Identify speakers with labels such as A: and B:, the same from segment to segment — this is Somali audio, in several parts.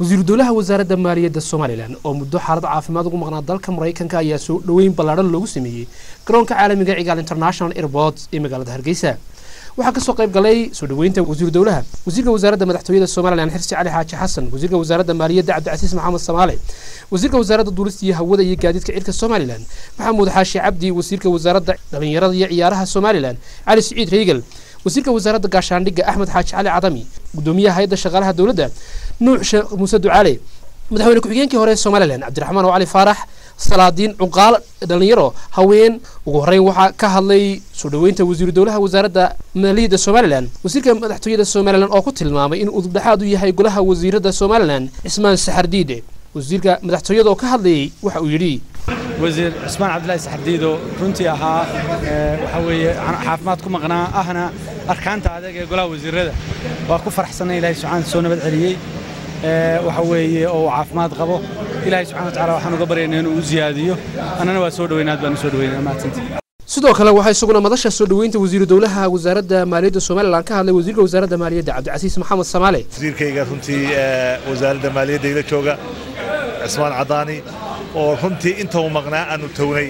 A: وزير الدولة وزارة المالية الصوماليلان oo muddo xaalad caafimaad ugu maqnaa dalka Mareykanka ayaa soo dhaweyn ballaaran loogu sameeyay garoonka caalamiga Cigaal International Airport ee magaalada Hargeysa waxaa ka soo qayb galay soo dhaweynta wasiir dawlaha wasiirka wasaaradda madaxtooyada Soomaaliland Xirsi Cali Xaaji Xasan wasiirka wasaaradda maaliyadda Cabdicasiis Maxamed Samaale wasiirka wasaaradda duulista iyo hawada iyo gaadiidka cirka Soomaaliland Maxamuud Xaashi Cabdi wasiirka wasaaradda dhalinyarada iyo ciyaaraha Soomaaliland Cali Saciid Reegal wasiirka wasaaradda gaashaandhigga Axmed Xaaji Cali Cadami gudoomiyaha hay'adda shaqaalaha dawladda Nuux Muuse Ducaale madaxweyne ku-xigeenkii hore ee Soomaaliland Cabdiraxmaan Cali Faarax salaadiin cuqaal dhalinyaro haween ugu horeyn waxa ka hadlay soo dhaweynta wasiir dawlaha wasaaradda maaliyadda Soomaaliland wasiirka madaxtooyada Soomaaliland oo ku tilmaamay in uu dhaxaad u yahay golaha wasiirada Soomaaliland Ismaan Saxardiide wasiirka madaxtooyada oo ka hadlay waxa uu yiri
B: وزير عثمان عبد الله سحرديدو runtii ahaa waxa weeye caafimaad ku maqnaa ahna arkaanta adag ee golaha wasiirada waa ku faraxsanay Ilaahay subhanahu soo nabad celiyay waxa weeye oo caafimaad qabo Ilaahay subhanahu wa ta'ala waxaan uga baryaynaa inuu ziyaadiyo anana waa soo dhaweynaad baan soo dhaweynaa maadsantii
A: sidoo kale waxa isaguna madasha soo dhaweynta wasiir dawlaha wasaaradda maaliyadda Soomaaliland ka hadlay wasiirka wasaaradda maaliyadda Cabdicasiis Maxamed Samaale
C: wasiirkayga runtii wasaaradda maaliyadda ila jooga Ismaan Cadaani oo runtii inta uu maqnaa aanu tawnay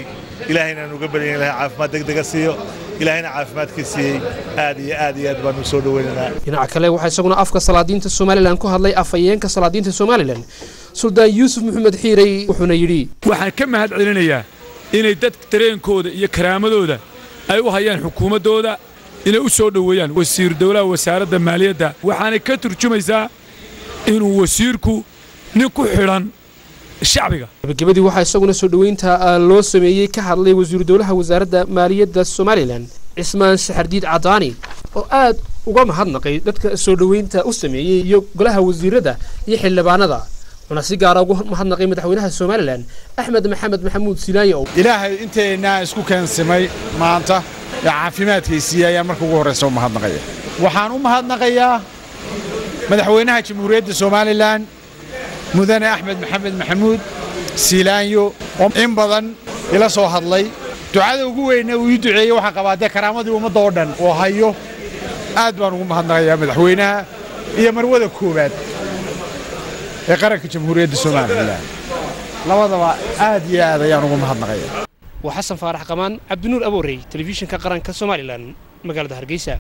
C: ilaahayna aanu uga baryayn lahaa caafimaad degdeg ah siiyo ilaahayna caafimaadkiisa aad iyo aad baan u soo dhaweynaynaa
A: dhinaca kale waxa isaguna afka salaadiinta Soomaaliland ku hadlay afayeenka salaadiinta Soomaaliland Suldaan Yuusuf Maxamed Xiiray wuxuuna yiri
D: waxaan ka mahad celinayaa inay dadka tareenkooda iyo karaamadooda ay u hayaan xukuumadooda inay u soo dhaweeyaan wasiir dawlaha wasaaradda maaliyadda waxaana ka turjumaysaa inuu wasiirku nin ku xiran shacbiga
A: gabadii waxa isaguna soo dhaweynta loo sameeyay ka hadlay wasiir dawlaha wasaaradda maaliyadda Soomaaliland Ismaan Saxardiid Cadaani oo aad uga mahadnaqay dadka soo dhaweynta u sameeyay iyo golaha wasiirada iyo xildhibaanada una si gaar ah ugu mahadnaqay madaxweynaha Soomaaliland Axmed Maxamed Maxamuud Silaayo
E: ilaahay inteena isku keensamay maanta caafimaadkiisa ayaa markii ugu horeysa mahadnaqaya waxaan u mahadnaqayaa madaxweynaha jamhuuriyadda Soomaaliland mudane Axmed Maxamed Maxamuud Silaayo oo in badan ila soo hadlay ducada ugu weyn ee uu duceeyay waxa qabaatay karaamadii ummadda oo dhan oo hayo aad baan ugu mahadnaqayaa madaxweynaha iyo marwada koowaad ee qaranka jamhuuriyadda Soomaaliland labadaba aad iyo aad ayaan ugu mahadnaqayaa
A: وحسن فارح قمان عبد النور أبو ري تلفزيون كقرن كصوماليلاند مقالة هرقيسة